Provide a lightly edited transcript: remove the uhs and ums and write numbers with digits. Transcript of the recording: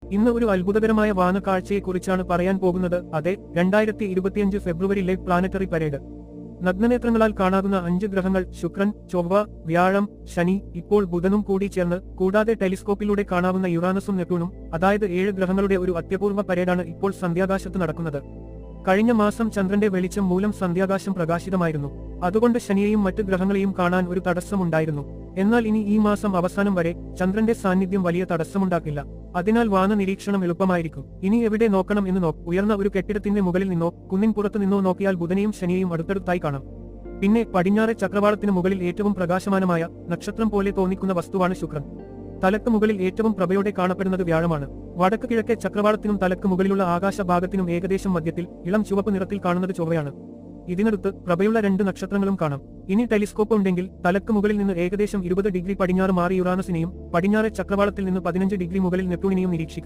ഇന്ന് ഒരു അത്ഭുതകരമായ വാനക്കാഴ്ചയെക്കുറിച്ചാണ് പറയാൻ പോകുന്നത്. അതെ, 2025 ഫെബ്രുവരിയിലെ പ്ലാനറ്ററി പരേഡ്. നഗ്നനേത്രങ്ങളാൽ കാണാവുന്ന 5 ഗ്രഹങ്ങൾ ശുക്രൻ, ചൊവ്വ, വ്യാഴം, ശനി, ഇപ്പോൾ ബുധനും കൂടി ചേർന്ന്, കൂടാതെ ടെലിസ്കോപ്പിലൂടെ കാണാവുന്ന യുറാനസും നെപ്റ്റ്യൂണും, അതായത് 7 ഗ്രഹങ്ങളുടെ ഒരു അത്യപൂർവ പരേഡാണ് ഇപ്പോൾ സന്ധ്യാകാശത്ത് നടക്കുന്നത്. കഴിഞ്ഞ മാസം ചന്ദ്രന്റെ വെളിച്ചം മൂലം സന്ധ്യാകാശം പ്രകാശിതമായിരുന്നു. അതുകൊണ്ട് ശനിയെയും മറ്റ് ഗ്രഹങ്ങളെയും കാണാൻ ഒരു തടസ്സമുണ്ടായിരുന്നു. എന്നാൽ ഇനി ഈ മാസം അവസാനം വരെ ചന്ദ്രന്റെ സാന്നിധ്യം വലിയ തടസ്സമുണ്ടാക്കില്ല. അതിനാൽ വാന നിരീക്ഷണം എളുപ്പമായിരിക്കും. ഇനി എവിടെ നോക്കണം എന്ന് ഉയർന്ന ഒരു കെട്ടിടത്തിന്റെ മുകളിൽ നിന്നോ കുന്നിൻ പുറത്തു നിന്നോ നോക്കിയാൽ ബുധനെയും ശനിയെയും അടുത്തടുത്തായി കാണാം. പിന്നെ പടിഞ്ഞാറെ ചക്രവാളത്തിന് മുകളിൽ ഏറ്റവും പ്രകാശമാനമായ നക്ഷത്രം പോലെ തോന്നിക്കുന്ന വസ്തുവാണ് ശുക്രൻ. തലക്ക് മുകളിൽ ഏറ്റവും പ്രഭയോടെ കാണപ്പെടുന്നത് വ്യാഴമാണ്. വടക്ക് കിഴക്കെ ചക്രവാളത്തിനും തലക്ക് മുകളിലുള്ള ആകാശഭാഗത്തിനും ഏകദേശം മധ്യത്തിൽ ഇളം ചുവപ്പ് നിറത്തിൽ കാണുന്നത് ചൊവ്വയാണ്. ഇതിനടുത്ത് പ്രഭയുള്ള 2 നക്ഷത്രങ്ങളും കാണാം. ഇനി ടെലിസ്കോപ്പ് ഉണ്ടെങ്കിൽ തലക്ക് മുകളിൽ നിന്ന് ഏകദേശം 20 ഡിഗ്രി പടിഞ്ഞാറ് മാറി യുറാനസിനെയും പടിഞ്ഞാറെ ചക്രവാളത്തിൽ നിന്ന് 15 ഡിഗ്രി മുകളിൽ നെപ്റ്റ്യൂണിനെയും നിരീക്ഷിക്കാം.